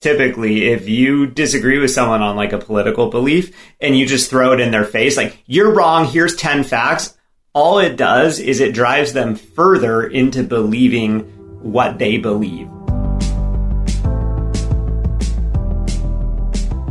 typically, if you disagree with someone on like a political belief and you just throw it in their face, like, you're wrong, here's 10 facts, all it does is it drives them further into believing what they believe.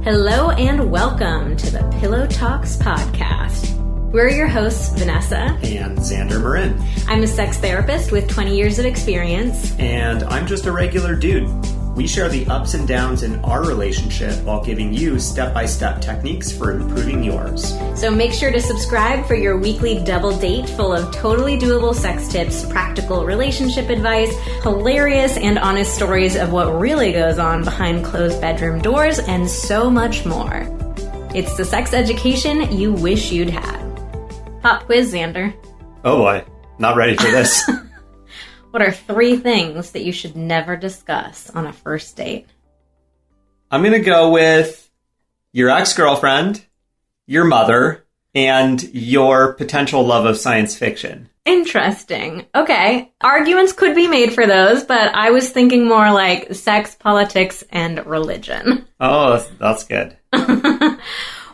Hello and welcome to the Pillow Talks podcast. We're your hosts, Vanessa and Xander Marin. I'm a sex therapist with 20 years of experience. And I'm just a regular dude. We share the ups and downs in our relationship while giving you step-by-step techniques for improving yours. So make sure to subscribe for your weekly double date full of totally doable sex tips, practical relationship advice, hilarious and honest stories of what really goes on behind closed bedroom doors, and so much more. It's the sex education you wish you'd had. Pop quiz, Xander. Oh boy, not ready for this. What are 3 things that you should never discuss on a first date? I'm going to go with your ex-girlfriend, your mother, and your potential love of science fiction. Interesting. Okay. Arguments could be made for those, but I was thinking more like sex, politics, and religion. Oh, that's good.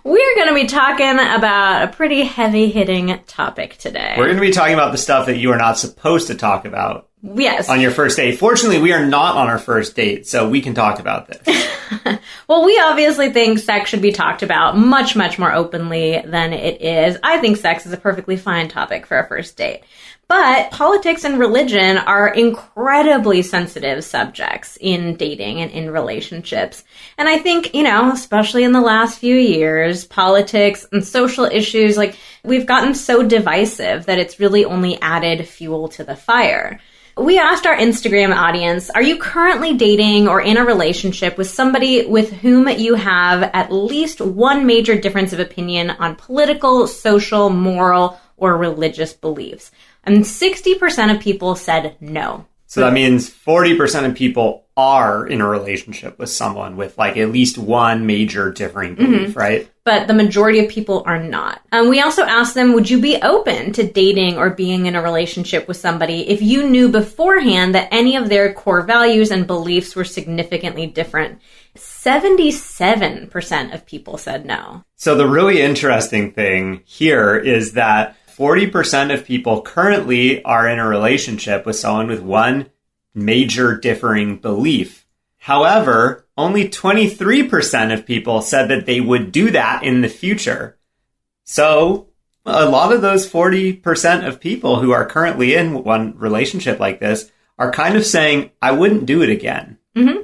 We're going to be talking about a pretty heavy-hitting topic today. We're going to be talking about the stuff that you are not supposed to talk about. Yes. On your first date. Fortunately, we are not on our first date, so we can talk about this. Well, we obviously think sex should be talked about much, much more openly than it is. I think sex is a perfectly fine topic for a first date. But politics and religion are incredibly sensitive subjects in dating and in relationships. And I think, especially in the last few years, politics and social issues, we've gotten so divisive that it's really only added fuel to the fire. We asked our Instagram audience, are you currently dating or in a relationship with somebody with whom you have at least one major difference of opinion on political, social, moral, or religious beliefs? And 60% of people said no. So that means 40% of people are in a relationship with someone with at least one major differing belief, right? But the majority of people are not. We also asked them, would you be open to dating or being in a relationship with somebody if you knew beforehand that any of their core values and beliefs were significantly different? 77% of people said no. So the really interesting thing here is that 40% of people currently are in a relationship with someone with one major differing belief. However, only 23% of people said that they would do that in the future. So a lot of those 40% of people who are currently in one relationship like this are kind of saying, I wouldn't do it again. Mm-hmm.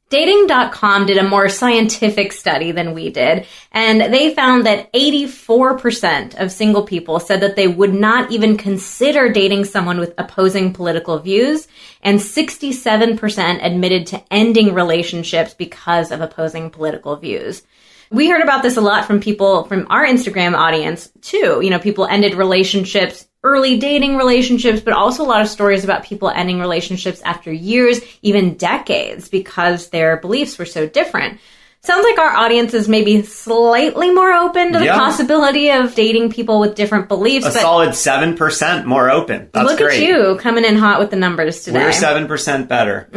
Dating.com did a more scientific study than we did, and they found that 84% of single people said that they would not even consider dating someone with opposing political views, and 67% admitted to ending relationships because of opposing political views. We heard about this a lot from people from our Instagram audience, too. People ended relationships, early dating relationships, but also a lot of stories about people ending relationships after years, even decades, because their beliefs were so different. Sounds like our audience is maybe slightly more open to the possibility of dating people with different beliefs. A solid 7% more open. That's look great. At you coming in hot with the numbers today. We're 7% better.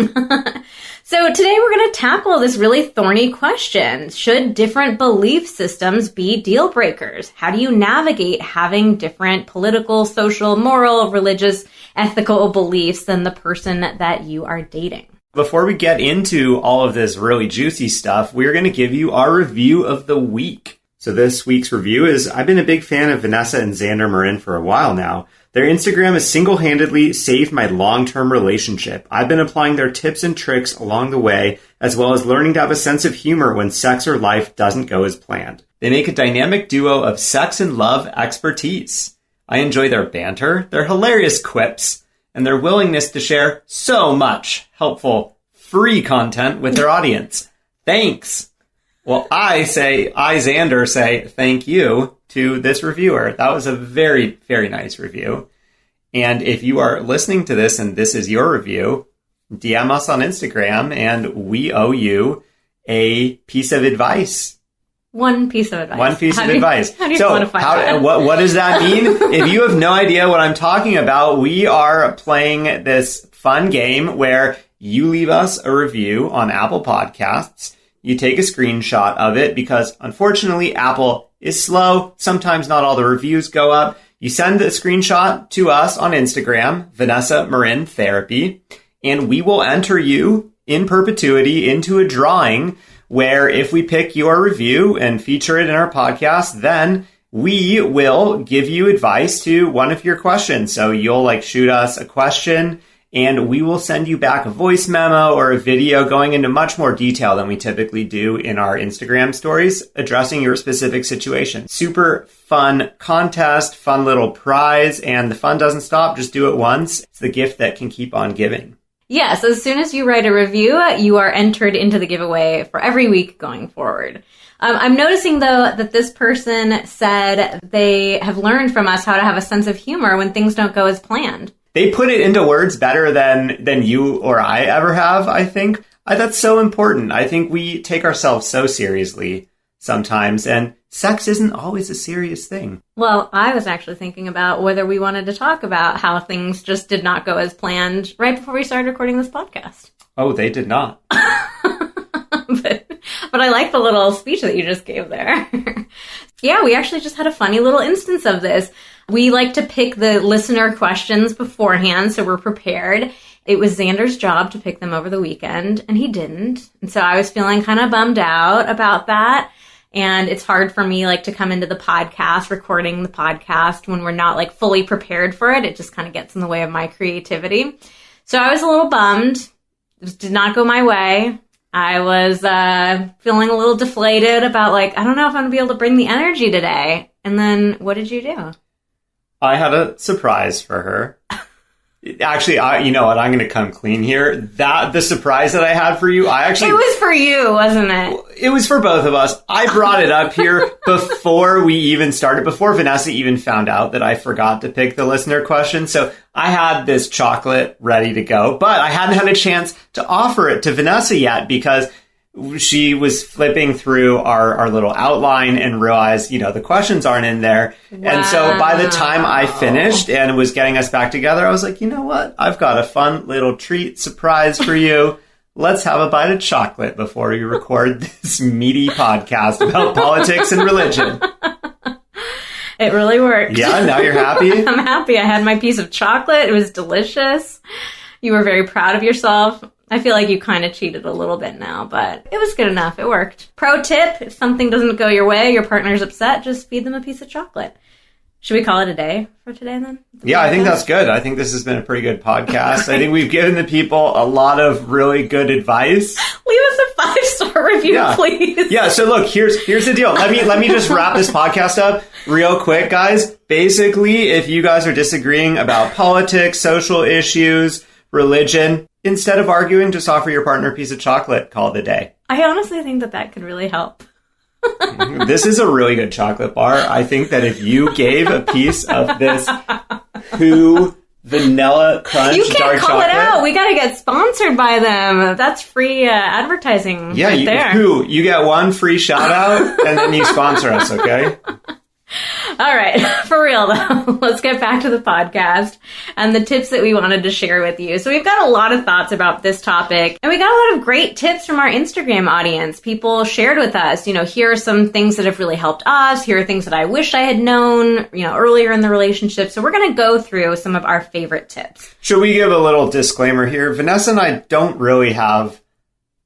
So today we're going to tackle this really thorny question. Should different belief systems be deal breakers? How do you navigate having different political, social, moral, religious, ethical beliefs than the person that you are dating? Before we get into all of this really juicy stuff, we're going to give you our review of the week. So this week's review is, I've been a big fan of Vanessa and Xander Marin for a while now. Their Instagram has single-handedly saved my long-term relationship. I've been applying their tips and tricks along the way, as well as learning to have a sense of humor when sex or life doesn't go as planned. They make a dynamic duo of sex and love expertise. I enjoy their banter, their hilarious quips, and their willingness to share so much helpful, free content with their audience. Thanks! Well, Xander, say thank you to this reviewer. That was a very, very nice review. And if you are listening to this and this is your review, DM us on Instagram and we owe you a piece of advice One piece of advice. One piece of advice. How do you quantify that? What does that mean? If you have no idea what I'm talking about, we are playing this fun game where you leave us a review on Apple Podcasts. You take a screenshot of it because, unfortunately, Apple is slow. Sometimes not all the reviews go up. You send the screenshot to us on Instagram, Vanessa Marin Therapy, and we will enter you in perpetuity into a drawing where if we pick your review and feature it in our podcast, then we will give you advice to one of your questions. So you'll shoot us a question and we will send you back a voice memo or a video going into much more detail than we typically do in our Instagram stories, addressing your specific situation. Super fun contest, fun little prize, and the fun doesn't stop. Just do it once. It's the gift that can keep on giving. Yes, as soon as you write a review, you are entered into the giveaway for every week going forward. I'm noticing, though, that this person said they have learned from us how to have a sense of humor when things don't go as planned. They put it into words better than you or I ever have, I think. That's so important. I think we take ourselves so seriously sometimes, and sex isn't always a serious thing. Well, I was actually thinking about whether we wanted to talk about how things just did not go as planned right before we started recording this podcast. Oh, they did not. But I like the little speech that you just gave there. Yeah, we actually just had a funny little instance of this. We like to pick the listener questions beforehand, so we're prepared. It was Xander's job to pick them over the weekend, and he didn't. And so I was feeling kind of bummed out about that. And it's hard for me to come into the podcast, recording the podcast when we're not fully prepared for it. It just kind of gets in the way of my creativity. So I was a little bummed. It did not go my way. I was feeling a little deflated about I don't know if I'm going to be able to bring the energy today. And then what did you do? I had a surprise for her. Actually, you know what? I'm going to come clean here. The surprise that I had for you, it was for you, wasn't it? It was for both of us. I brought it up here before we even started, before Vanessa even found out that I forgot to pick the listener question. So I had this chocolate ready to go, but I hadn't had a chance to offer it to Vanessa yet because she was flipping through our little outline and realized, the questions aren't in there. Wow. And so by the time I finished and was getting us back together, I was like, you know what? I've got a fun little treat surprise for you. Let's have a bite of chocolate before we record this meaty podcast about politics and religion. It really worked. Yeah, now you're happy? I'm happy. I had my piece of chocolate. It was delicious. You were very proud of yourself. I feel like you kind of cheated a little bit now, but it was good enough. It worked. Pro tip, if something doesn't go your way, your partner's upset, just feed them a piece of chocolate. Should we call it a day for today then? Yeah, I think that's good. I think this has been a pretty good podcast. I think we've given the people a lot of really good advice. Leave us a 5-star review, please. Yeah, so look, here's the deal. Let me just wrap this podcast up real quick, guys. Basically, if you guys are disagreeing about politics, social issues, religion, instead of arguing, just offer your partner a piece of chocolate. Call it a day. I honestly think that could really help. This is a really good chocolate bar. I think that if you gave a piece of this Who Vanilla Crunch you can't dark call chocolate, it out. We got to get sponsored by them. That's free advertising. Yeah, right there. Who you get one free shout out and then you sponsor us, okay? All right, for real though, let's get back to the podcast and the tips that we wanted to share with you. So we've got a lot of thoughts about this topic, and we got a lot of great tips from our Instagram audience. People shared with us, here are some things that have really helped us. Here are things that I wish I had known, earlier in the relationship. So we're going to go through some of our favorite tips. Should we give a little disclaimer here? Vanessa and I don't really have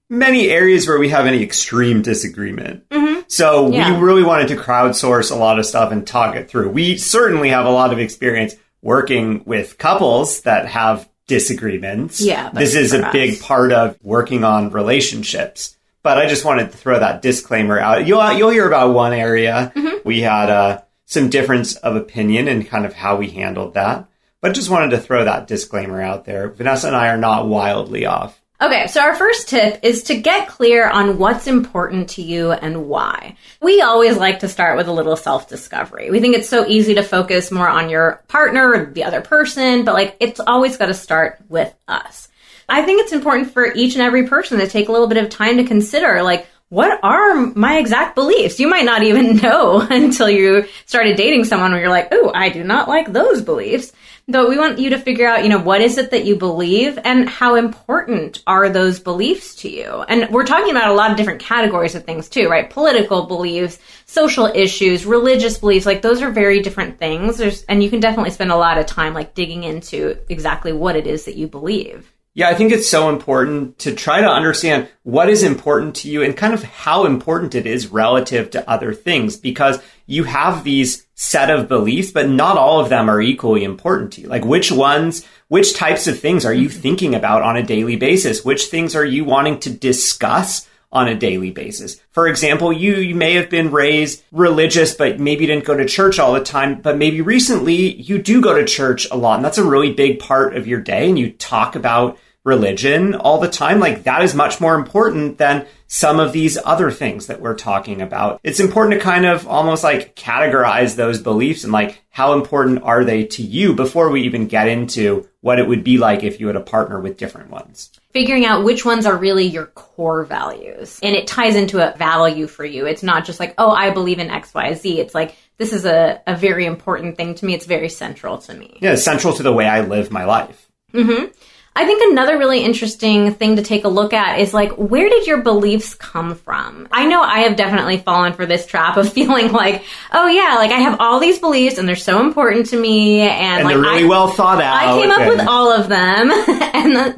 many areas where we have any extreme disagreement. Mm-hmm. So we really wanted to crowdsource a lot of stuff and talk it through. We certainly have a lot of experience working with couples that have disagreements. Yeah, this is a big part of working on relationships. But I just wanted to throw that disclaimer out. You'll hear about one area. Mm-hmm. We had some difference of opinion and kind of how we handled that. But just wanted to throw that disclaimer out there. Vanessa and I are not wildly off. Okay, so our first tip is to get clear on what's important to you and why. We always like to start with a little self-discovery. We think it's so easy to focus more on your partner or the other person, but it's always got to start with us. I think it's important for each and every person to take a little bit of time to consider, what are my exact beliefs? You might not even know until you started dating someone where you're like, oh, I do not like those beliefs. But we want you to figure out, what is it that you believe and how important are those beliefs to you? And we're talking about a lot of different categories of things too, right? Political beliefs, social issues, religious beliefs, like those are very different things. And you can definitely spend a lot of time like digging into exactly what it is that you believe. Yeah, I think it's so important to try to understand what is important to you and kind of how important it is relative to other things, because you have these set of beliefs, but not all of them are equally important to you. Like which types of things are you thinking about on a daily basis? Which things are you wanting to discuss on a daily basis? For example, you may have been raised religious, but maybe didn't go to church all the time, but maybe recently you do go to church a lot, and that's a really big part of your day, and you talk about religion all the time. Like that is much more important than some of these other things that we're talking about. It's important to kind of almost like categorize those beliefs and like how important are they to you before we even get into what it would be like if you had a partner with different ones. Figuring out which ones are really your core values. And it ties into a value for you. It's not just like, oh, I believe in X, Y, Z. It's like, this is a very important thing to me. It's very central to me. Yeah, it's central to the way I live my life. Mm-hmm. I think another really interesting thing to take a look at is like, where did your beliefs come from? I know I have definitely fallen for this trap of feeling like, oh yeah, like I have all these beliefs and they're so important to me. And like, they're really well thought out. I came up with all of them.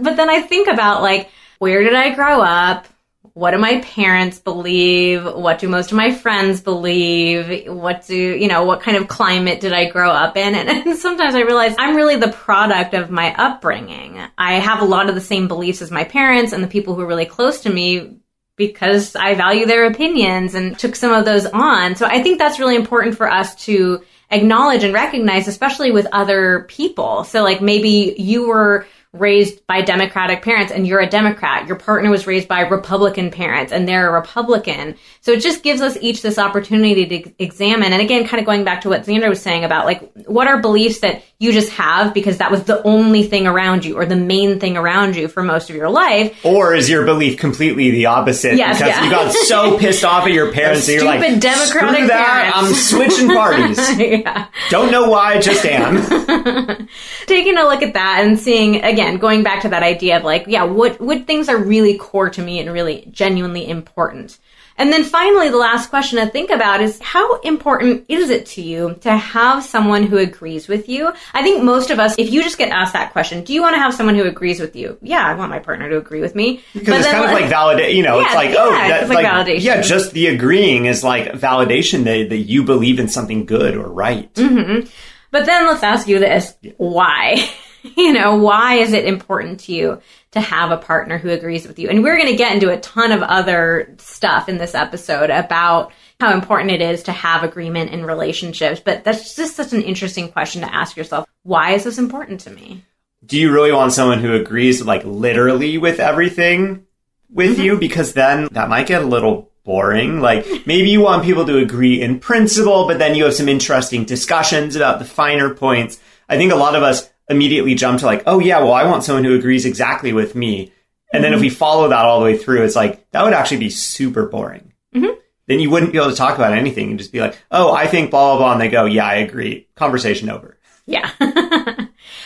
But then I think about like, where did I grow up? What do my parents believe? What do most of my friends believe? What kind of climate did I grow up in? And sometimes I realize I'm really the product of my upbringing. I have a lot of the same beliefs as my parents and the people who are really close to me because I value their opinions and took some of those on. So I think that's really important for us to acknowledge and recognize, especially with other people. So like maybe you were raised by Democratic parents and you're a Democrat. Your partner was raised by Republican parents and they're a Republican. So it just gives us each this opportunity to examine. And again, kind of going back to what Xander was saying about like, what are beliefs that you just have because that was the only thing around you or the main thing around you for most of your life? Or is your belief completely the opposite? Yes, because you got so pissed off at your parents that you're like, stupid Democratic screw that, parents. I'm switching parties. Yeah. Don't know why, just am. Taking a look at that and seeing, again, going back to that idea of like, yeah, what things are really core to me and really genuinely important. And then finally, the last question to think about is how important is it to you to have someone who agrees with you? I think most of us, if you just get asked that question, do you want to have someone who agrees with you? Yeah, I want my partner to agree with me. Because it's kind of like validation, it's like, it's like validation. Yeah, just the agreeing is like validation that you believe in something good or right. Mm-hmm. But then let's ask you this. Why? Why is it important to you to have a partner who agrees with you? And we're going to get into a ton of other stuff in this episode about how important it is to have agreement in relationships. But that's just such an interesting question to ask yourself. Why is this important to me? Do you really want someone who agrees like literally with everything with you? Because then that might get a little boring. Like maybe you want people to agree in principle, but then you have some interesting discussions about the finer points. I think a lot of us immediately jump to like, oh yeah, well, I want someone who agrees exactly with me. And then if we follow that all the way through, it's like, that would actually be super boring. Mm-hmm. Then you wouldn't be able to talk about anything and just be like, oh, I think blah, blah, blah. And they go, yeah, I agree. Conversation over. Yeah.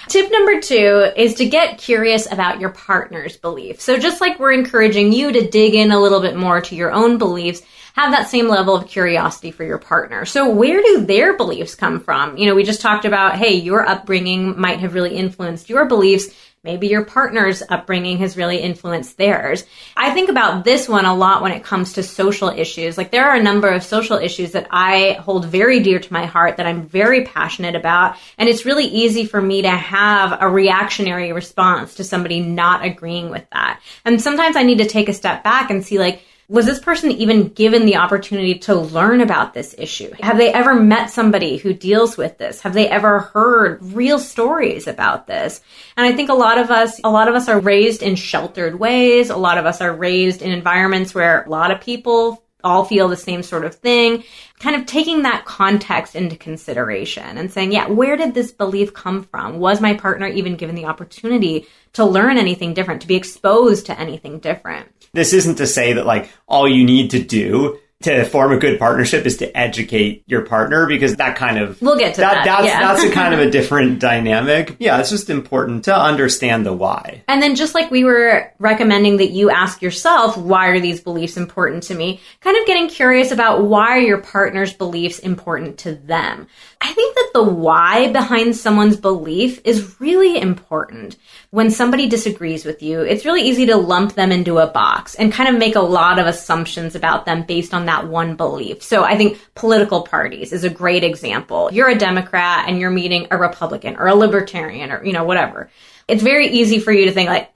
Tip number 2 is to get curious about your partner's beliefs. So just like we're encouraging you to dig in a little bit more to your own beliefs, have that same level of curiosity for your partner. So where do their beliefs come from? We just talked about, hey, your upbringing might have really influenced your beliefs. Maybe your partner's upbringing has really influenced theirs. I think about this one a lot when it comes to social issues. Like there are a number of social issues that I hold very dear to my heart that I'm very passionate about. And it's really easy for me to have a reactionary response to somebody not agreeing with that. And sometimes I need to take a step back and see like, was this person even given the opportunity to learn about this issue? Have they ever met somebody who deals with this? Have they ever heard real stories about this? And I think a lot of us are raised in sheltered ways. A lot of us are raised in environments where a lot of people all feel the same sort of thing, kind of taking that context into consideration and saying, yeah, where did this belief come from? Was my partner even given the opportunity to learn anything different, to be exposed to anything different? This isn't to say that like all you need to do to form a good partnership is to educate your partner, because that kind of... We'll get to that. That's a kind of a different dynamic. Yeah, it's just important to understand the why. And then just like we were recommending that you ask yourself, why are these beliefs important to me? Kind of getting curious about why are your partner's beliefs important to them? I think that the why behind someone's belief is really important. When somebody disagrees with you, it's really easy to lump them into a box and kind of make a lot of assumptions about them based on that one belief. So I think political parties is a great example. You're a Democrat and you're meeting a Republican or a Libertarian or, whatever. It's very easy for you to think like,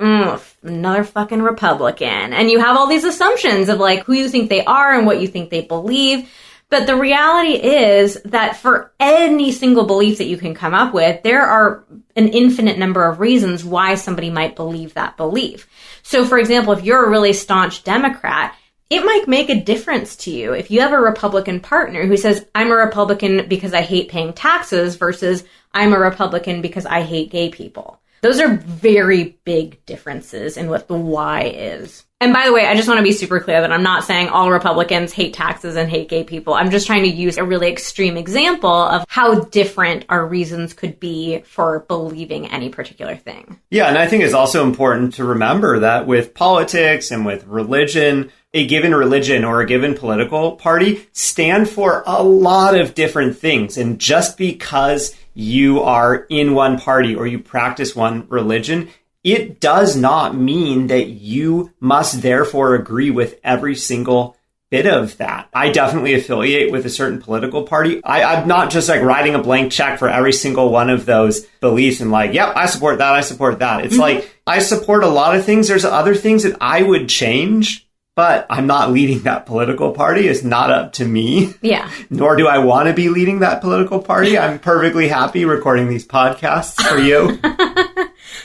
another fucking Republican. And you have all these assumptions of like who you think they are and what you think they believe. But the reality is that for any single belief that you can come up with, there are an infinite number of reasons why somebody might believe that belief. So for example, if you're a really staunch Democrat, it might make a difference to you if you have a Republican partner who says, I'm a Republican because I hate paying taxes versus I'm a Republican because I hate gay people. Those are very big differences in what the why is. And by the way, I just want to be super clear that I'm not saying all Republicans hate taxes and hate gay people. I'm just trying to use a really extreme example of how different our reasons could be for believing any particular thing. Yeah, and I think it's also important to remember that with politics and with religion, a given religion or a given political party stand for a lot of different things. And just because you are in one party or you practice one religion, it does not mean that you must therefore agree with every single bit of that. I definitely affiliate with a certain political party. I'm not just like writing a blank check for every single one of those beliefs and like, yep, I support that, I support that. It's like, I support a lot of things. There's other things that I would change, but I'm not leading that political party. It's not up to me. Yeah. Nor do I want to be leading that political party. I'm perfectly happy recording these podcasts for you.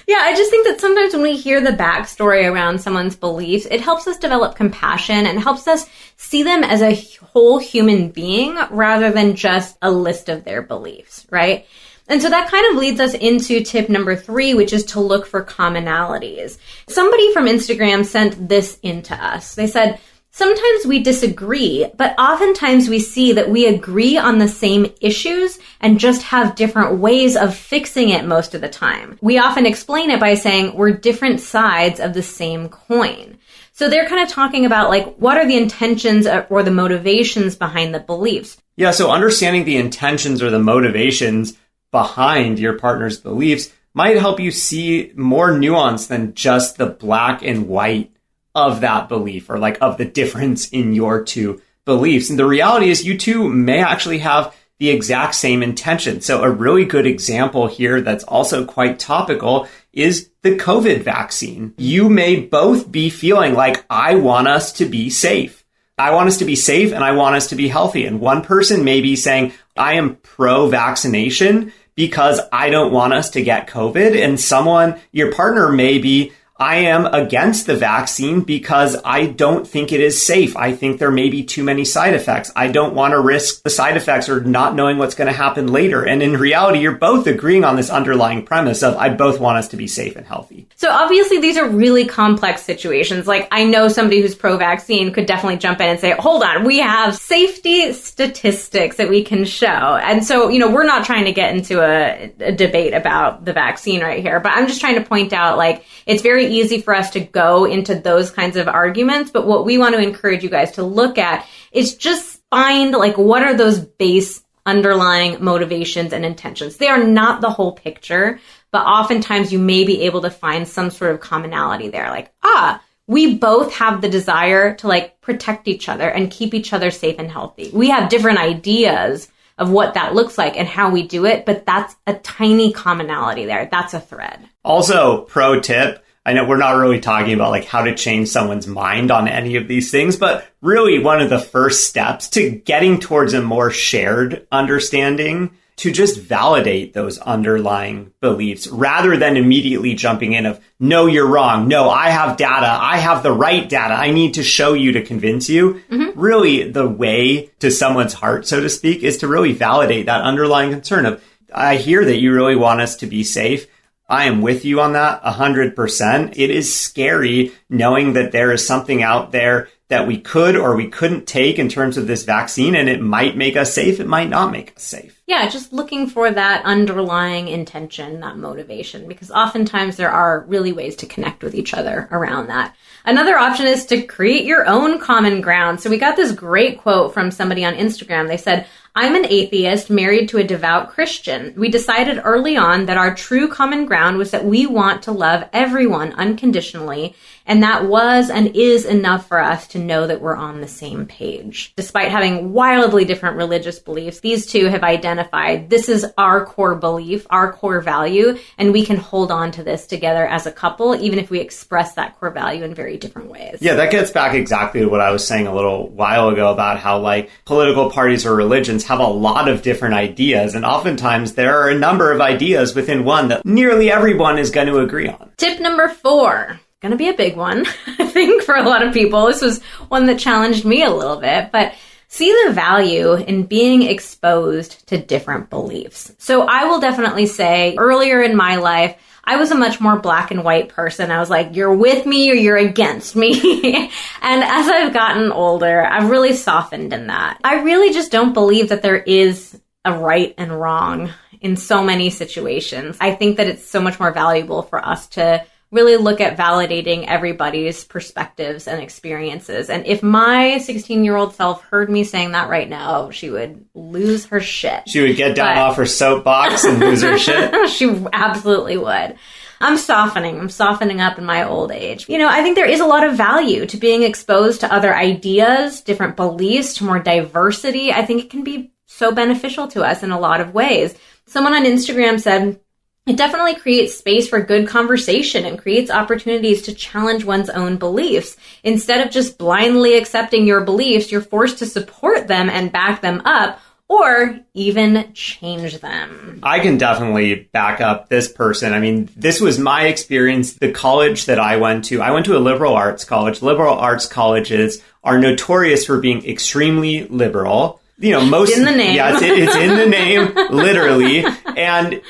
Yeah, I just think that sometimes when we hear the backstory around someone's beliefs, it helps us develop compassion and helps us see them as a whole human being rather than just a list of their beliefs, right? And so that kind of leads us into tip number 3, which is to look for commonalities. Somebody from Instagram sent this into us. They said, sometimes we disagree, but oftentimes we see that we agree on the same issues and just have different ways of fixing it most of the time. We often explain it by saying we're different sides of the same coin. So they're kind of talking about like, what are the intentions or the motivations behind the beliefs? Yeah, so understanding the intentions or the motivations behind your partner's beliefs might help you see more nuance than just the black and white of that belief or like of the difference in your two beliefs. And the reality is you two may actually have the exact same intention. So a really good example here that's also quite topical is the COVID vaccine. You may both be feeling like, I want us to be safe. I want us to be safe and I want us to be healthy. And one person may be saying, I am pro-vaccination because I don't want us to get COVID. And your partner may be, I am against the vaccine because I don't think it is safe. I think there may be too many side effects. I don't want to risk the side effects or not knowing what's going to happen later. And in reality, you're both agreeing on this underlying premise of I both want us to be safe and healthy. So obviously these are really complex situations. Like I know somebody who's pro-vaccine could definitely jump in and say, hold on, we have safety statistics that we can show. And so, we're not trying to get into a debate about the vaccine right here, but I'm just trying to point out like it's very easy for us to go into those kinds of arguments. But what we want to encourage you guys to look at is just find like what are those base underlying motivations and intentions. They are not the whole picture, but oftentimes you may be able to find some sort of commonality there. Like, we both have the desire to like protect each other and keep each other safe and healthy. We have different ideas of what that looks like and how we do it, but that's a tiny commonality there. That's a thread. Also, pro tip, I know we're not really talking about like how to change someone's mind on any of these things, but really one of the first steps to getting towards a more shared understanding to just validate those underlying beliefs rather than immediately jumping in of, no, you're wrong. No, I have data. I have the right data. I need to show you to convince you. Mm-hmm. Really, the way to someone's heart, so to speak, is to really validate that underlying concern of, I hear that you really want us to be safe. I am with you on that 100%. It is scary knowing that there is something out there that we could or we couldn't take in terms of this vaccine, and it might make us safe, it might not make us safe. Yeah, just looking for that underlying intention, that motivation, because oftentimes there are really ways to connect with each other around that. Another option is to create your own common ground. So we got this great quote from somebody on Instagram. They said, "I'm an atheist married to a devout Christian. We decided early on that our true common ground was that we want to love everyone unconditionally, and that was and is enough for us to know that we're on the same page." Despite having wildly different religious beliefs, these two have identified this is our core belief, our core value, and we can hold on to this together as a couple, even if we express that core value in very different ways. Yeah, that gets back exactly to what I was saying a little while ago about how like political parties or religions have a lot of different ideas, and oftentimes there are a number of ideas within one that nearly everyone is going to agree on. Tip number 4. Going to be a big one, I think, for a lot of people. This was one that challenged me a little bit, but see the value in being exposed to different beliefs. So I will definitely say earlier in my life, I was a much more black and white person. I was like, you're with me or you're against me. And as I've gotten older, I've really softened in that. I really just don't believe that there is a right and wrong in so many situations. I think that it's so much more valuable for us to really look at validating everybody's perspectives and experiences. And if my 16-year-old self heard me saying that right now, she would lose her shit. She would get down off her soapbox and lose her shit. She absolutely would. I'm softening up in my old age. You know, I think there is a lot of value to being exposed to other ideas, different beliefs, to more diversity. I think it can be so beneficial to us in a lot of ways. Someone on Instagram said, "It definitely creates space for good conversation and creates opportunities to challenge one's own beliefs. Instead of just blindly accepting your beliefs, you're forced to support them and back them up, or even change them." I can definitely back up this person. I mean, this was my experience. The college that I went to a liberal arts college. Liberal arts colleges are notorious for being extremely liberal. You know, most... It's in the name. Yeah, it's in the name, literally. And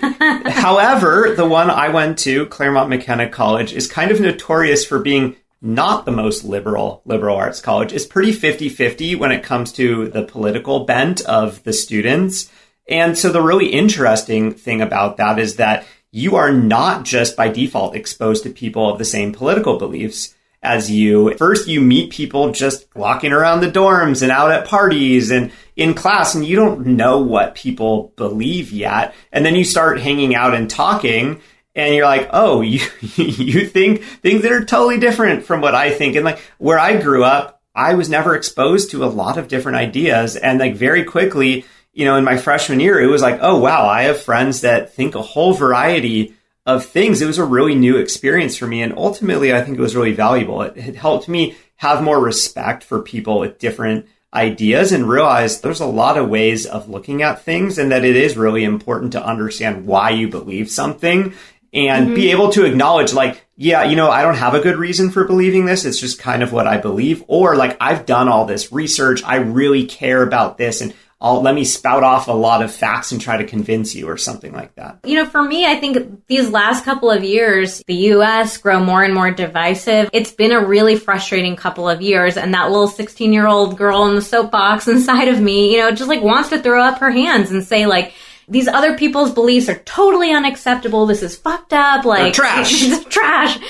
however, the one I went to, Claremont McKenna College, is kind of notorious for being not the most liberal arts college. It's pretty 50-50 when it comes to the political bent of the students. And so the really interesting thing about that is that you are not just by default exposed to people of the same political beliefs as you. First, you meet people just walking around the dorms and out at parties and in class, and you don't know what people believe yet. And then you start hanging out and talking, and you're like, oh, you think things that are totally different from what I think. And like where I grew up, I was never exposed to a lot of different ideas. And like very quickly, you know, in my freshman year, it was like, oh, wow, I have friends that think a whole variety of things. It was a really new experience for me. And ultimately, I think it was really valuable. It helped me have more respect for people with different ideas and realize there's a lot of ways of looking at things, and that it is really important to understand why you believe something and be able to acknowledge like, yeah, you know, I don't have a good reason for believing this. It's just kind of what I believe. Or like, I've done all this research. I really care about this. And let me spout off a lot of facts and try to convince you or something like that. You know, for me, I think these last couple of years, the U.S. grow more and more divisive. It's been a really frustrating couple of years. And that little 16-year-old girl in the soapbox inside of me, you know, just like wants to throw up her hands and say like, these other people's beliefs are totally unacceptable. This is fucked up. Like, they're trash. It's trash.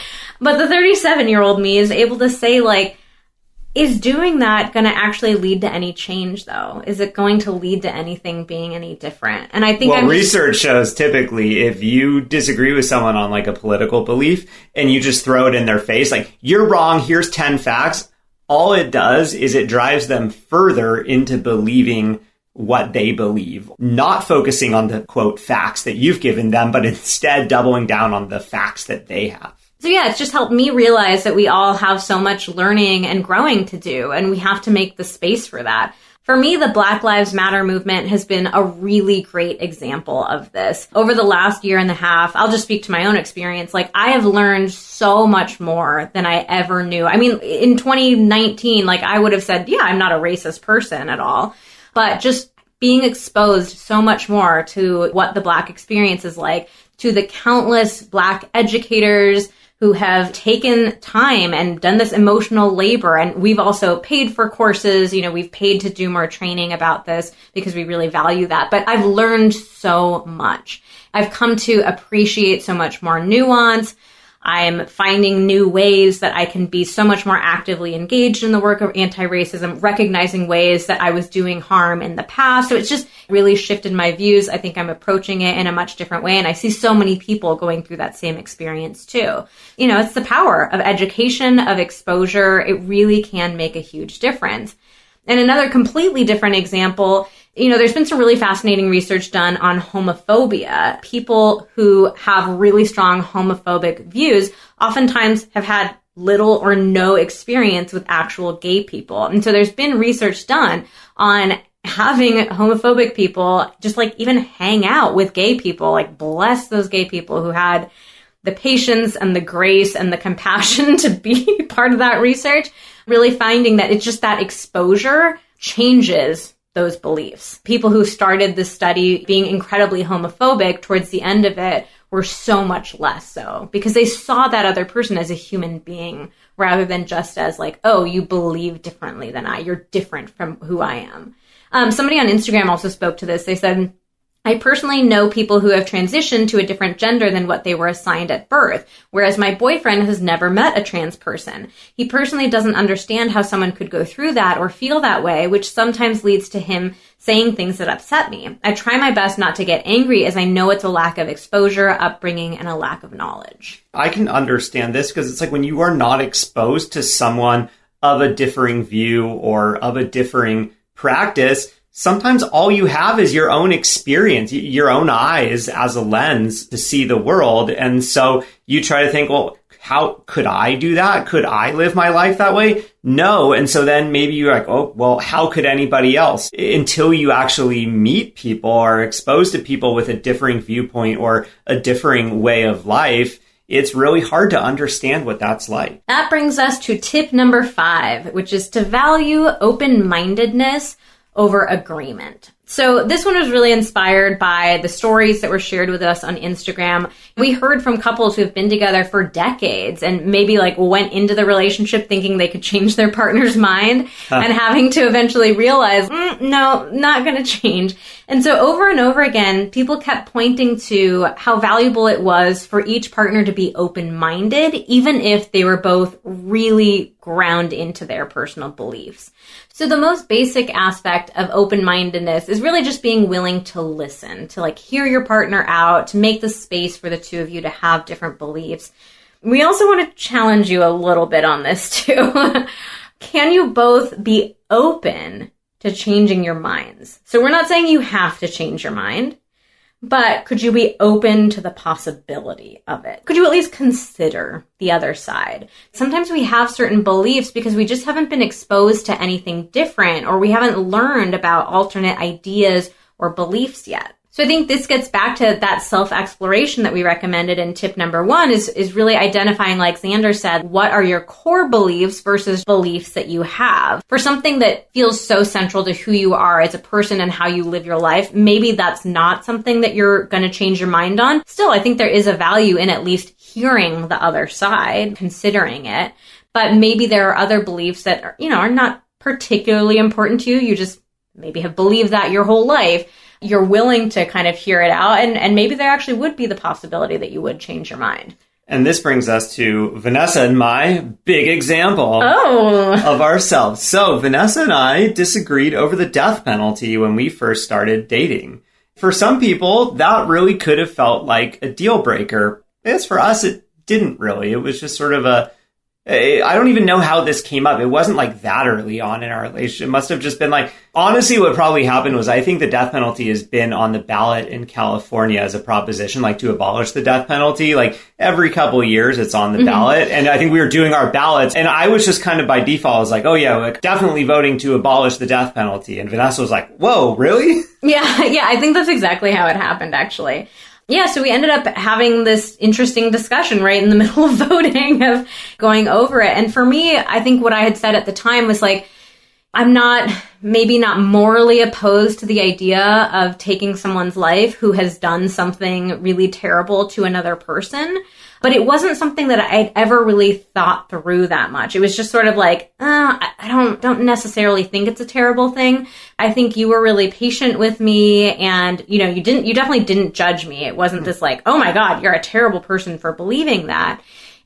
But the 37-year-old me is able to say like, is doing that going to actually lead to any change, though? Is it going to lead to anything being any different? And I think research shows typically if you disagree with someone on like a political belief and you just throw it in their face, like, you're wrong, here's 10 facts, all it does is it drives them further into believing what they believe, not focusing on the, quote, facts that you've given them, but instead doubling down on the facts that they have. So yeah, it's just helped me realize that we all have so much learning and growing to do, and we have to make the space for that. For me, the Black Lives Matter movement has been a really great example of this. Over the last year and a half, I'll just speak to my own experience. Like, I have learned so much more than I ever knew. I mean, in 2019, like, I would have said, yeah, I'm not a racist person at all. But just being exposed so much more to what the Black experience is like, to the countless Black educators who have taken time and done this emotional labor. And we've also paid for courses. We've paid to do more training about this because we really value that. But I've learned so much. I've come to appreciate so much more nuance. I'm finding new ways that I can be so much more actively engaged in the work of anti-racism, recognizing ways that I was doing harm in the past. So it's just really shifted my views. I think I'm approaching it in a much different way. And I see so many people going through that same experience too. It's the power of education, of exposure. It really can make a huge difference. And another completely different example, there's been some really fascinating research done on homophobia. People who have really strong homophobic views oftentimes have had little or no experience with actual gay people. And so there's been research done on having homophobic people just even hang out with gay people, bless those gay people who had the patience and the grace and the compassion to be part of that research, really finding that it's just that exposure changes those beliefs. People who started the study being incredibly homophobic towards the end of it were so much less so because they saw that other person as a human being rather than just as oh, you believe differently than I. You're different from who I am. Somebody on Instagram also spoke to this. They said, I personally know people who have transitioned to a different gender than what they were assigned at birth, whereas my boyfriend has never met a trans person. He personally doesn't understand how someone could go through that or feel that way, which sometimes leads to him saying things that upset me. I try my best not to get angry as I know it's a lack of exposure, upbringing, and a lack of knowledge. I can understand this because it's when you are not exposed to someone of a differing view or of a differing practice, sometimes all you have is your own experience, your own eyes as a lens to see the world. And so you try to think, well, how could I do that? Could I live my life that way? No. And so then maybe you're like, oh, well, how could anybody else? Until you actually meet people or are exposed to people with a differing viewpoint or a differing way of life, it's really hard to understand what that's like. That brings us to tip number 5, which is to value open-mindedness over agreement. So this one was really inspired by the stories that were shared with us on Instagram. We heard from couples who have been together for decades and maybe went into the relationship thinking they could change their partner's mind and having to eventually realize, no, not going to change. And so over and over again, people kept pointing to how valuable it was for each partner to be open-minded, even if they were both really ground into their personal beliefs. So the most basic aspect of open-mindedness is really just being willing to listen, to hear your partner out, to make the space for the two of you to have different beliefs. We also want to challenge you a little bit on this too. Can you both be open to changing your minds? So we're not saying you have to change your mind, but could you be open to the possibility of it? Could you at least consider the other side? Sometimes we have certain beliefs because we just haven't been exposed to anything different, or we haven't learned about alternate ideas or beliefs yet. So I think this gets back to that self-exploration that we recommended in tip number 1 is really identifying, like Xander said, what are your core beliefs versus beliefs that you have. For something that feels so central to who you are as a person and how you live your life, maybe that's not something that you're going to change your mind on. Still, I think there is a value in at least hearing the other side, considering it. But maybe there are other beliefs that are not particularly important to you. You just maybe have believed that your whole life. You're willing to kind of hear it out, and maybe there actually would be the possibility that you would change your mind. And this brings us to Vanessa and my big example of ourselves. So Vanessa and I disagreed over the death penalty when we first started dating. For some people, that really could have felt like a deal breaker. As for us, it didn't really. It was just sort of I don't even know how this came up. It wasn't that early on in our relationship. It must have just been honestly, what probably happened was I think the death penalty has been on the ballot in California as a proposition, to abolish the death penalty. Every couple of years it's on the ballot. And I think we were doing our ballots and I was just kind of by default, I was oh yeah, definitely voting to abolish the death penalty. And Vanessa was whoa, really? Yeah, I think that's exactly how it happened, actually. Yeah, so we ended up having this interesting discussion right in the middle of voting, of going over it. And for me, I think what I had said at the time was I'm maybe not morally opposed to the idea of taking someone's life who has done something really terrible to another person. But it wasn't something that I'd ever really thought through that much. It was just sort of like, I don't necessarily think it's a terrible thing. I think you were really patient with me, and you definitely didn't judge me. It wasn't this like, oh my God, you're a terrible person for believing that.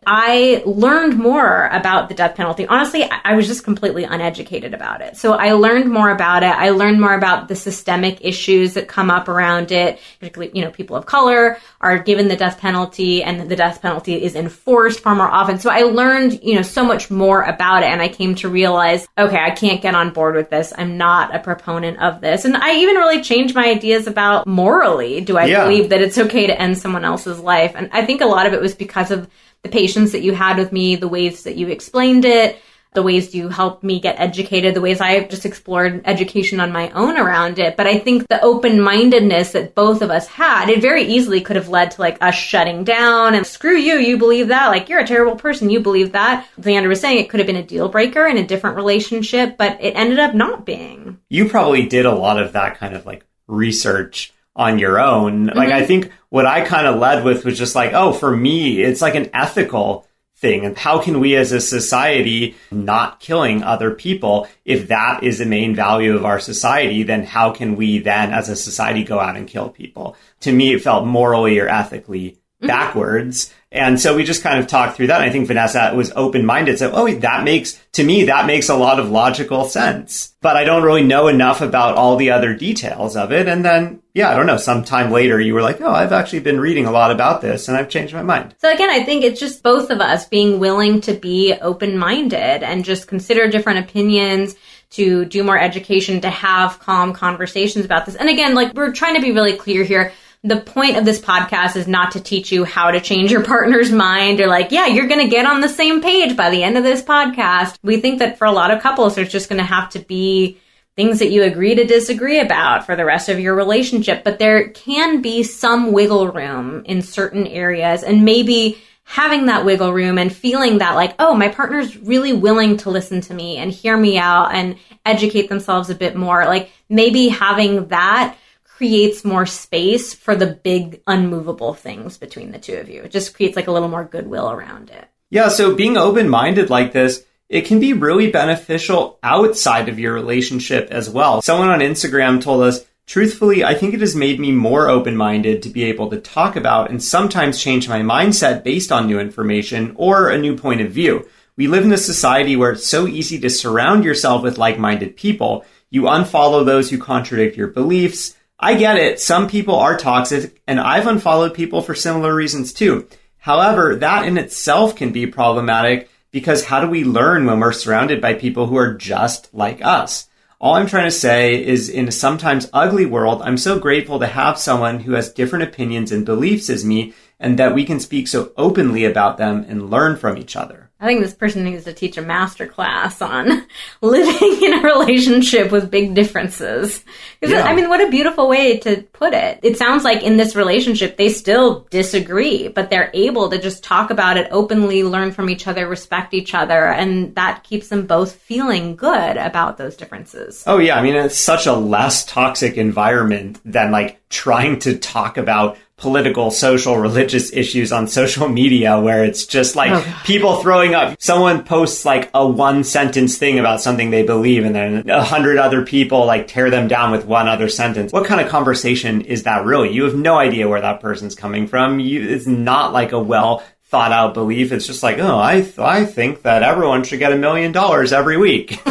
I learned more about the death penalty. Honestly, I was just completely uneducated about it. So I learned more about it. I learned more about the systemic issues that come up around it. Particularly, people of color are given the death penalty, and the death penalty is enforced far more often. So I learned, so much more about it. And I came to realize, okay, I can't get on board with this. I'm not a proponent of this. And I even really changed my ideas about morally. Do I believe that it's okay to end someone else's life? And I think a lot of it was because of the patience that you had with me, the ways that you explained it, the ways you helped me get educated, the ways I just explored education on my own around it. But I think the open-mindedness that both of us had, it very easily could have led to like us shutting down and screw you, you believe that, like you're a terrible person, you believe that. Xander was saying it could have been a deal breaker in a different relationship, but it ended up not being. You probably did a lot of that kind of like research on your own. Like, I think what I kind of led with was just like, oh, for me, it's like an ethical thing. And how can we as a society not killing other people? If that is the main value of our society, then how can we then as a society go out and kill people? To me, it felt morally or ethically backwards. And so we just kind of talked through that. And I think Vanessa was open-minded. So, that makes a lot of logical sense. But I don't really know enough about all the other details of it. And then, I don't know, sometime later you were like, oh, I've actually been reading a lot about this and I've changed my mind. So again, I think it's just both of us being willing to be open-minded and just consider different opinions, to do more education, to have calm conversations about this. And again, like we're trying to be really clear here. The point of this podcast is not to teach you how to change your partner's mind or like, you're going to get on the same page by the end of this podcast. We think that for a lot of couples, there's just going to have to be things that you agree to disagree about for the rest of your relationship. But there can be some wiggle room in certain areas, and maybe having that wiggle room and feeling that like, oh, my partner's really willing to listen to me and hear me out and educate themselves a bit more. Like maybe having that creates more space for the big unmovable things between the two of you. It just creates like a little more goodwill around it. Yeah, so being open-minded like this, it can be really beneficial outside of your relationship as well. Someone on Instagram told us, truthfully, I think it has made me more open-minded to be able to talk about and sometimes change my mindset based on new information or a new point of view. We live in a society where it's so easy to surround yourself with like-minded people. You unfollow those who contradict your beliefs. I get it. Some people are toxic, and I've unfollowed people for similar reasons too. However, that in itself can be problematic because how do we learn when we're surrounded by people who are just like us? All I'm trying to say is in a sometimes ugly world, I'm so grateful to have someone who has different opinions and beliefs as me, and that we can speak so openly about them and learn from each other. I think this person needs to teach a master class on living in a relationship with big differences. I mean, what a beautiful way to put it. It sounds like in this relationship, they still disagree, but they're able to just talk about it openly, learn from each other, respect each other, and that keeps them both feeling good about those differences. Oh, yeah. I mean, it's such a less toxic environment than like trying to talk about political, social, religious issues on social media where it's just like people throwing up. Someone posts like a one sentence thing about something they believe and then 100 other people like tear them down with one other sentence. What kind of conversation is that really? You have no idea where that person's coming from. It's not like a well thought out belief. It's just like, oh, I think that everyone should get $1 million every week.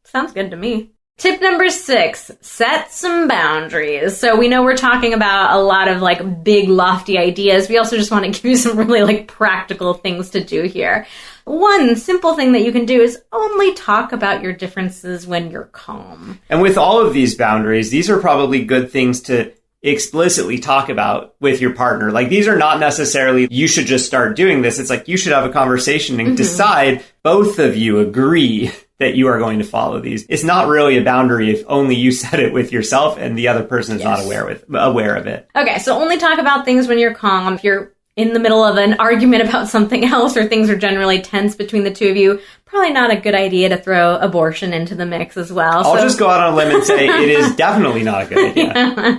Sounds good to me. Tip number 6, set some boundaries. So we know we're talking about a lot of like big lofty ideas. We also just want to give you some really like practical things to do here. One simple thing that you can do is only talk about your differences when you're calm. And with all of these boundaries, these are probably good things to explicitly talk about with your partner. Like these are not necessarily, you should just start doing this. It's like you should have a conversation and decide both of you agree that you are going to follow these. It's not really a boundary if only you set it with yourself and the other person is not aware of it. Okay, so only talk about things when you're calm. If you're in the middle of an argument about something else or things are generally tense between the two of you, probably not a good idea to throw abortion into the mix as well. I'll just go out on a limb and say it is definitely not a good idea. Yeah.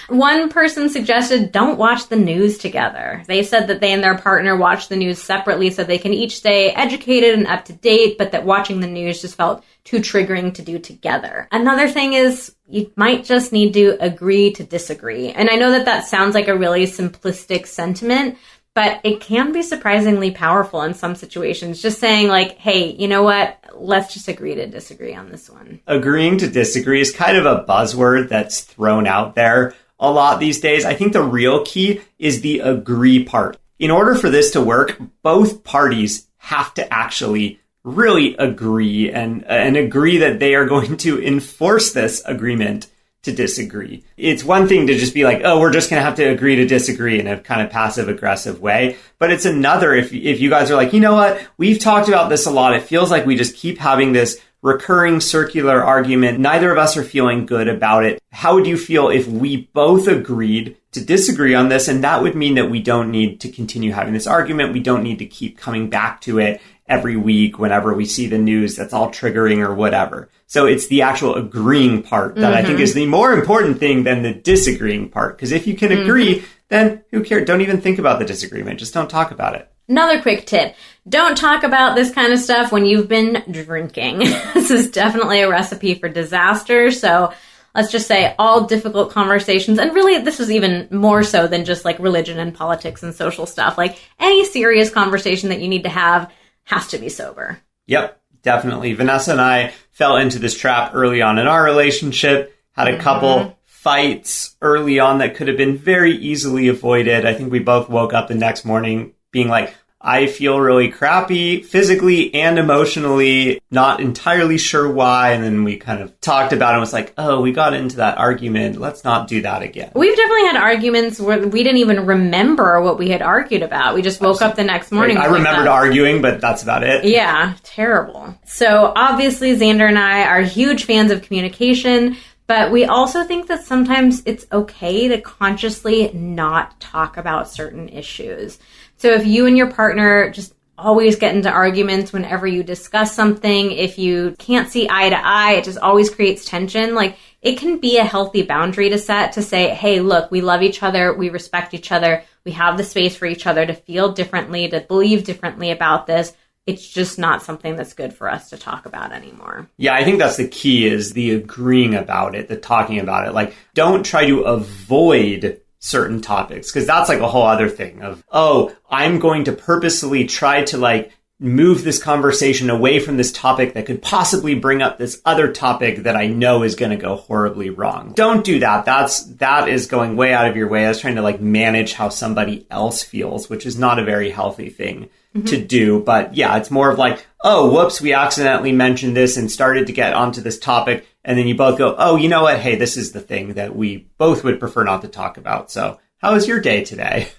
One person suggested don't watch the news together. They said that they and their partner watch the news separately so they can each stay educated and up to date, but that watching the news just felt too triggering to do together. Another thing is you might just need to agree to disagree. And I know that that sounds like a really simplistic sentiment, but it can be surprisingly powerful in some situations. Just saying like, hey, you know what? Let's just agree to disagree on this one. Agreeing to disagree is kind of a buzzword that's thrown out there a lot these days. I think the real key is the agree part. In order for this to work, both parties have to actually really agree and agree that they are going to enforce this agreement to disagree. It's one thing to just be like, oh, we're just going to have to agree to disagree in a kind of passive aggressive way. But it's another if you guys are like, you know what, we've talked about this a lot. It feels like we just keep having this recurring circular argument. Neither of us are feeling good about it. How would you feel if we both agreed to disagree on this? And that would mean that we don't need to continue having this argument. We don't need to keep coming back to it every week whenever we see the news that's all triggering or whatever. So it's the actual agreeing part that I think is the more important thing than the disagreeing part. Because if you can agree, then who cares? Don't even think about the disagreement. Just don't talk about it. Another quick tip. Don't talk about this kind of stuff when you've been drinking. This is definitely a recipe for disaster. So let's just say all difficult conversations, and really this is even more so than just like religion and politics and social stuff. Like any serious conversation that you need to have has to be sober. Yep, definitely. Vanessa and I fell into this trap early on in our relationship, had a couple fights early on that could have been very easily avoided. I think we both woke up the next morning being like, I feel really crappy physically and emotionally, not entirely sure why. And then we kind of talked about it and was like, oh, we got into that argument. Let's not do that again. We've definitely had arguments where we didn't even remember what we had argued about. We just woke up the next morning. I remembered arguing, but that's about it. Yeah, terrible. So obviously Xander and I are huge fans of communication, but we also think that sometimes it's okay to consciously not talk about certain issues. So if you and your partner just always get into arguments whenever you discuss something, if you can't see eye to eye, it just always creates tension. Like it can be a healthy boundary to set to say, hey, look, we love each other. We respect each other. We have the space for each other to feel differently, to believe differently about this. It's just not something that's good for us to talk about anymore. Yeah, I think that's the key is the agreeing about it, the talking about it. Like don't try to avoid certain topics, because that's like a whole other thing of, oh, I'm going to purposely try to like move this conversation away from this topic that could possibly bring up this other topic that I know is going to go horribly wrong. Don't do that. That is going way out of your way. That's trying to like manage how somebody else feels, which is not a very healthy thing to do. But yeah, it's more of like, oh, whoops, we accidentally mentioned this and started to get onto this topic. And then you both go, oh, you know what? Hey, this is the thing that we both would prefer not to talk about. So how was your day today?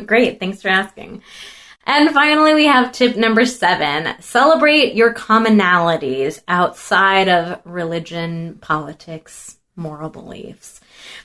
Great. Thanks for asking. And finally, we have tip number 7. Celebrate your commonalities outside of religion, politics, moral beliefs.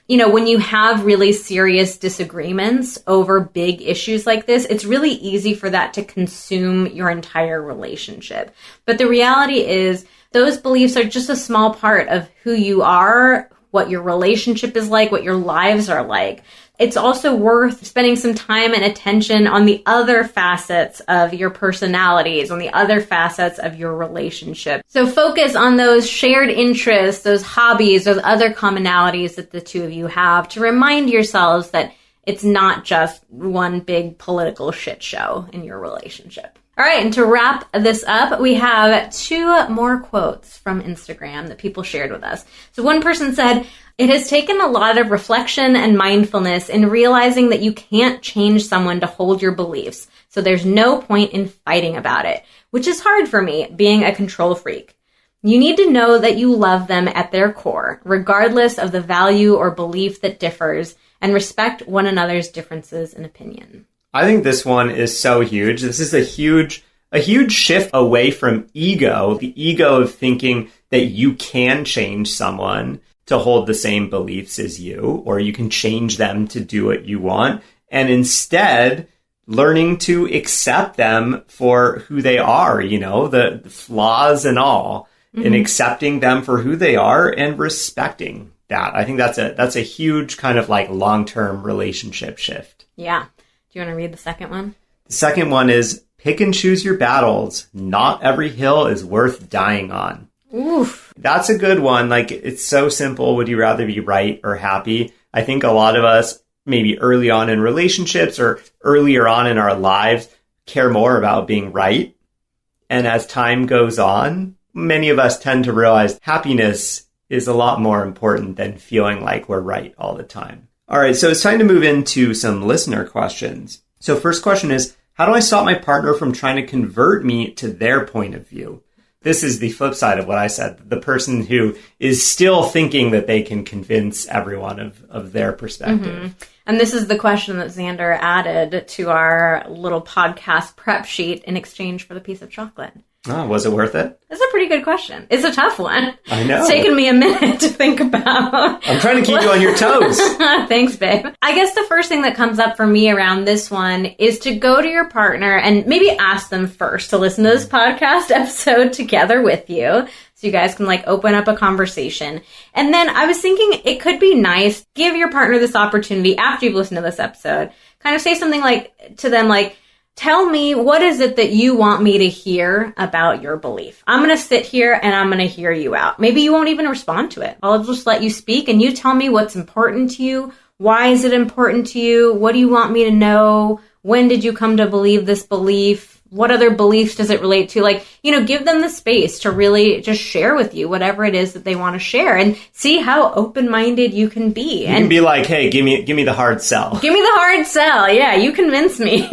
You know, when you have really serious disagreements over big issues like this, it's really easy for that to consume your entire relationship. But the reality is those beliefs are just a small part of who you are, what your relationship is like, what your lives are like. It's also worth spending some time and attention on the other facets of your personalities, on the other facets of your relationship. So focus on those shared interests, those hobbies, those other commonalities that the two of you have to remind yourselves that it's not just one big political shit show in your relationship. All right, and to wrap this up, we have 2 more quotes from Instagram that people shared with us. So one person said, "It has taken a lot of reflection and mindfulness in realizing that you can't change someone to hold your beliefs, so there's no point in fighting about it, which is hard for me, being a control freak. You need to know that you love them at their core, regardless of the value or belief that differs, and respect one another's differences in opinion." I think this one is so huge. This is a huge shift away from ego, the ego of thinking that you can change someone to hold the same beliefs as you, or you can change them to do what you want. And instead, learning to accept them for who they are, the flaws and all, and accepting them for who they are and respecting that. I think that's a huge kind of like long-term relationship shift. Yeah. Do you want to read the second one? The second one is pick and choose your battles. Not every hill is worth dying on. Oof. That's a good one. Like, it's so simple. Would you rather be right or happy? I think a lot of us, maybe early on in relationships or earlier on in our lives, care more about being right. And as time goes on, many of us tend to realize happiness is a lot more important than feeling like we're right all the time. All right, so it's time to move into some listener questions. So first question is, how do I stop my partner from trying to convert me to their point of view? This is the flip side of what I said. The person who is still thinking that they can convince everyone of their perspective. And this is the question that Xander added to our little podcast prep sheet in exchange for the piece of chocolate. Oh, was it worth it? It's a pretty good question. It's a tough one. I know. It's taken me a minute to think about. I'm trying to keep you on your toes. Thanks, babe. I guess the first thing that comes up for me around this one is to go to your partner and maybe ask them first to listen to this podcast episode together with you. So you guys can like open up a conversation. And then I was thinking it could be nice, give your partner this opportunity after you've listened to this episode, kind of say something like to them like, tell me, what is it that you want me to hear about your belief? I'm going to sit here and I'm going to hear you out. Maybe you won't even respond to it. I'll just let you speak and you tell me what's important to you. Why is it important to you? What do you want me to know? When did you come to believe this belief? What other beliefs does it relate to? Like, give them the space to really just share with you whatever it is that they want to share and see how open-minded you can be. You can be like, hey, give me the hard sell. Give me the hard sell. Yeah, you convince me.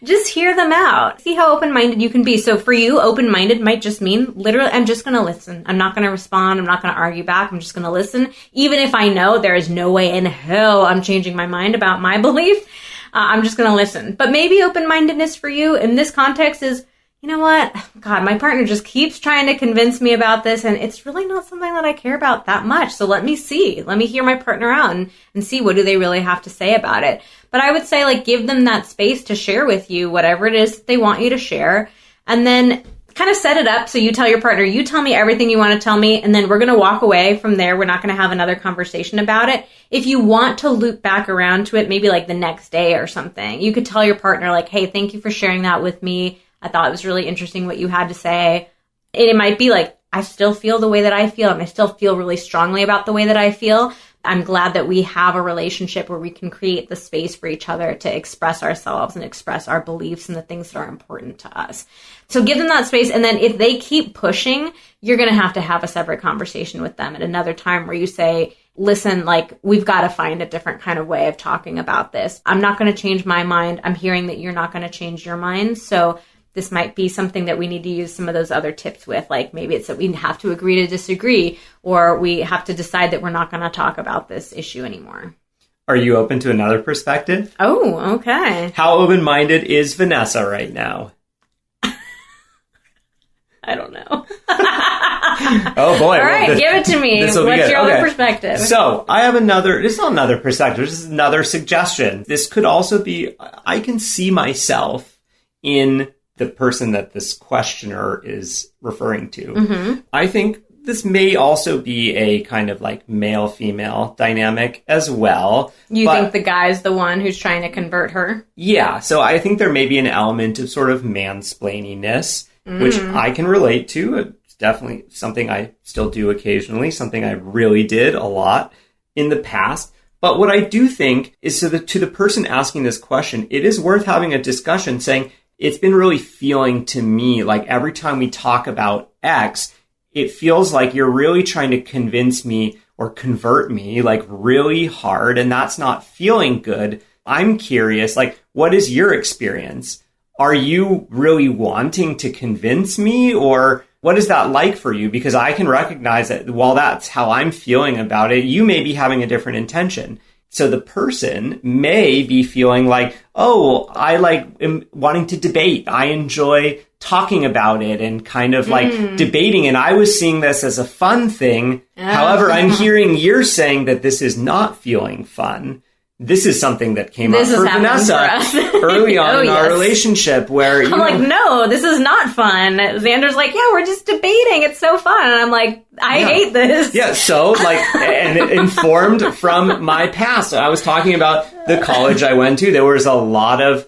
Just hear them out. See how open-minded you can be. So for you, open-minded might just mean literally, I'm just going to listen. I'm not going to respond. I'm not going to argue back. I'm just going to listen. Even if I know there is no way in hell I'm changing my mind about my belief. I'm just going to listen. But maybe open-mindedness for you in this context is, you know what? God, my partner just keeps trying to convince me about this, and it's really not something that I care about that much. So let me see. Let me hear my partner out and see what do they really have to say about it. But I would say, like, give them that space to share with you whatever it is that they want you to share, and then kind of set it up so you tell your partner, you tell me everything you want to tell me, and then we're going to walk away from there. We're not going to have another conversation about it. If you want to loop back around to it, maybe like the next day or something, you could tell your partner like, hey, thank you for sharing that with me. I thought it was really interesting what you had to say. And it might be like, I still feel the way that I feel, and I still feel really strongly about the way that I feel. I'm glad that we have a relationship where we can create the space for each other to express ourselves and express our beliefs and the things that are important to us. So give them that space. And then if they keep pushing, you're going to have a separate conversation with them at another time where you say, listen, like, we've got to find a different kind of way of talking about this. I'm not going to change my mind. I'm hearing that you're not going to change your mind. So this might be something that we need to use some of those other tips with. Like maybe it's that we have to agree to disagree, or we have to decide that we're not going to talk about this issue anymore. Are you open to another perspective? Oh, okay. How open-minded is Vanessa right now? I don't know. Oh boy. All right, give it to me. What's your other perspective? So I have this is not another perspective. This is another suggestion. This could also be, I can see myself in the person that this questioner is referring to. Mm-hmm. I think this may also be a kind of like male-female dynamic as well. You think the guy's the one who's trying to convert her? Yeah. So I think there may be an element of sort of mansplaininess, which I can relate to. It's definitely something I still do occasionally, something I really did a lot in the past. But what I do think is to the person asking this question, it is worth having a discussion saying, it's been really feeling to me like every time we talk about X, it feels like you're really trying to convince me or convert me like really hard, and that's not feeling good. I'm curious, like, what is your experience? Are you really wanting to convince me, or what is that like for you? Because I can recognize that while that's how I'm feeling about it, you may be having a different intention. So the person may be feeling like, oh, I am wanting to debate. I enjoy talking about it and kind of like debating. And I was seeing this as a fun thing. However, I'm hearing you're saying that this is not feeling fun. this is something that came up This for is happening Vanessa for us. early on Oh, in our yes. relationship where, I'm like, no, this is not fun. Xander's like, yeah, we're just debating. It's so fun. And I'm like, I hate this. Yeah, so and informed from my past. I was talking about the college I went to. There was a lot of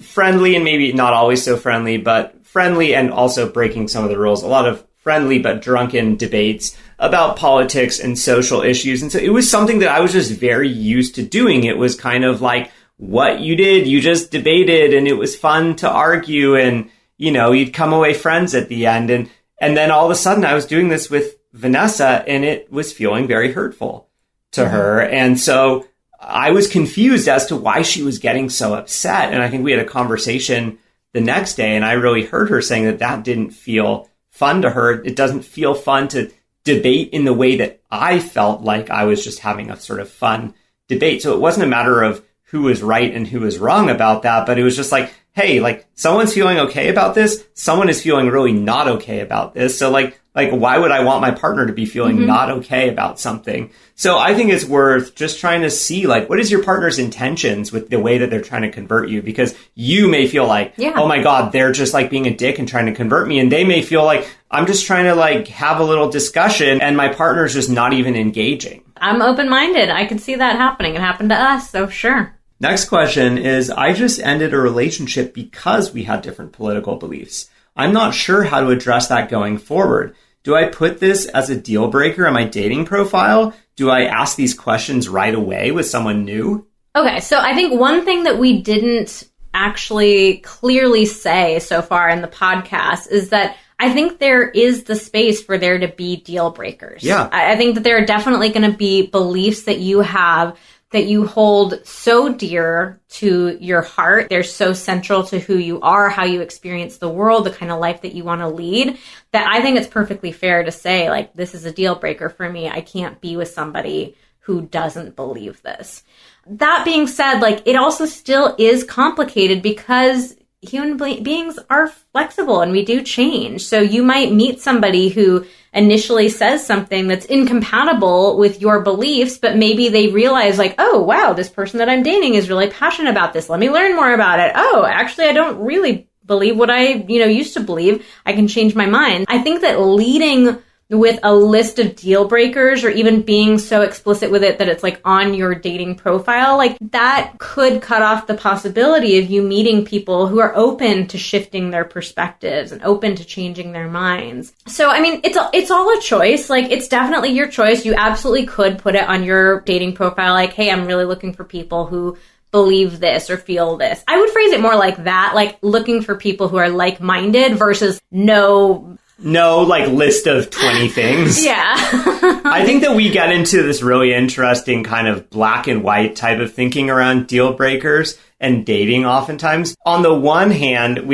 friendly and maybe not always so friendly, but friendly and also breaking some of the rules. A lot of friendly but drunken debates about politics and social issues. And so it was something that I was just very used to doing. It was kind of like what you did. You just debated and it was fun to argue and, you'd come away friends at the end. And then all of a sudden I was doing this with Vanessa and it was feeling very hurtful to her. And so I was confused as to why she was getting so upset. And I think we had a conversation the next day and I really heard her saying that didn't feel fun to her. It doesn't feel fun to debate in the way that I felt like I was just having a sort of fun debate. So it wasn't a matter of who was right and who was wrong about that, but it was just like, hey, like someone's feeling okay about this. Someone is feeling really not okay about this. So like why would I want my partner to be feeling not okay about something? So I think it's worth just trying to see like, what is your partner's intentions with the way that they're trying to convert you? Because you may feel like, oh my God, they're just like being a dick and trying to convert me. And they may feel like I'm just trying to like have a little discussion and my partner's just not even engaging. I'm open-minded. I could see that happening. It happened to us. So sure. Next question is, I just ended a relationship because we had different political beliefs. I'm not sure how to address that going forward. Do I put this as a deal breaker in my dating profile? Do I ask these questions right away with someone new? Okay, so I think one thing that we didn't actually clearly say so far in the podcast is that I think there is the space for there to be deal breakers. Yeah. I think that there are definitely going to be beliefs that you have that you hold so dear to your heart. They're so central to who you are, how you experience the world, the kind of life that you want to lead, that I think it's perfectly fair to say, like, this is a deal breaker for me. I can't be with somebody who doesn't believe this. That being said, like, it also still is complicated because human beings are flexible and we do change. So you might meet somebody who initially says something that's incompatible with your beliefs, but maybe they realize like, oh, wow, this person that I'm dating is really passionate about this. Let me learn more about it. Oh, actually, I don't really believe what I, used to believe. I can change my mind. I think that leading with a list of deal breakers or even being so explicit with it that it's like on your dating profile, like that could cut off the possibility of you meeting people who are open to shifting their perspectives and open to changing their minds. So, I mean, it's all a choice. Like, it's definitely your choice. You absolutely could put it on your dating profile like, hey, I'm really looking for people who believe this or feel this. I would phrase it more like that, like looking for people who are like-minded versus no, like, list of 20 things. Yeah. I think that we get into this really interesting kind of black and white type of thinking around deal breakers and dating oftentimes. On the one hand,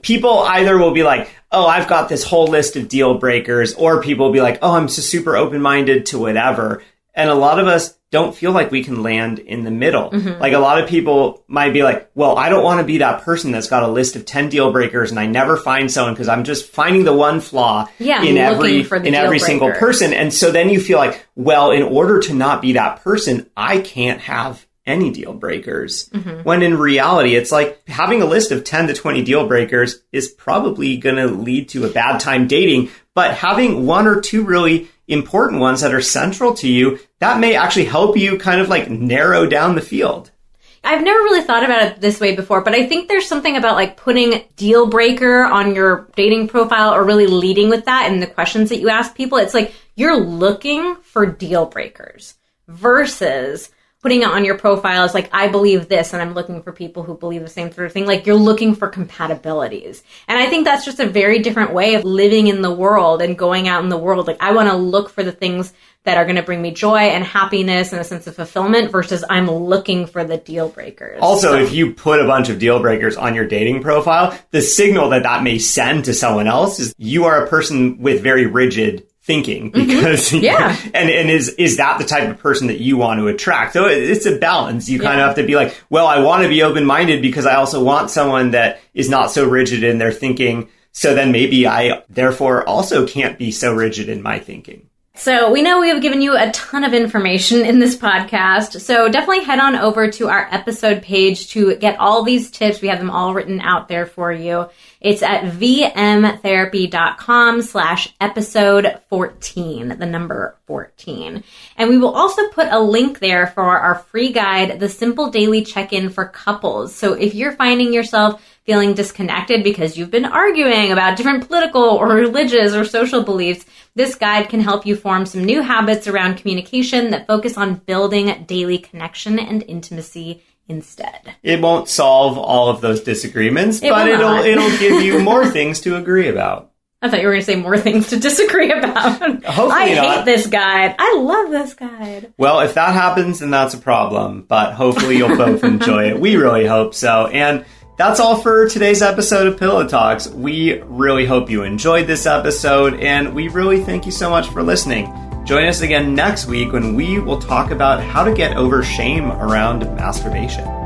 people either will be like, oh, I've got this whole list of deal breakers, or people will be like, oh, I'm just super open-minded to whatever. And a lot of us don't feel like we can land in the middle. Mm-hmm. Like a lot of people might be like, well, I don't want to be that person that's got a list of 10 deal breakers and I never find someone because I'm just finding the one flaw in every single person. And so then you feel like, well, in order to not be that person, I can't have any deal breakers. Mm-hmm. When in reality, it's like having a list of 10 to 20 deal breakers is probably going to lead to a bad time dating, but having one or two really important ones that are central to you, that may actually help you kind of like narrow down the field. I've never really thought about it this way before, but I think there's something about like putting deal breaker on your dating profile or really leading with that in the questions that you ask people. It's like you're looking for deal breakers versus putting it on your profile as like, I believe this and I'm looking for people who believe the same sort of thing. Like you're looking for compatibilities. And I think that's just a very different way of living in the world and going out in the world. Like I want to look for the things that are going to bring me joy and happiness and a sense of fulfillment versus I'm looking for the deal breakers. Also, if you put a bunch of deal breakers on your dating profile, the signal that may send to someone else is you are a person with very rigid thinking because and is that the type of person that you want to attract? So it's a balance. You kind of have to be like, well, I want to be open-minded because I also want someone that is not so rigid in their thinking. So then maybe I therefore also can't be so rigid in my thinking. So we know we have given you a ton of information in this podcast, so definitely head on over to our episode page to get all these tips. We have them all written out there for you. It's at vmtherapy.com/episode 14, the number 14. And we will also put a link there for our free guide, The Simple Daily Check-In for Couples. So if you're finding yourself feeling disconnected because you've been arguing about different political or religious or social beliefs, this guide can help you form some new habits around communication that focus on building daily connection and intimacy instead. It won't solve all of those disagreements, but it'll give you more things to agree about. I thought you were going to say more things to disagree about. Hopefully I not. hate this guide. I love this guide. Well, if that happens, then that's a problem, but hopefully you'll both enjoy it. We really hope so. And that's all for today's episode of Pillow Talks. We really hope you enjoyed this episode, and we really thank you so much for listening. Join us again next week when we will talk about how to get over shame around masturbation.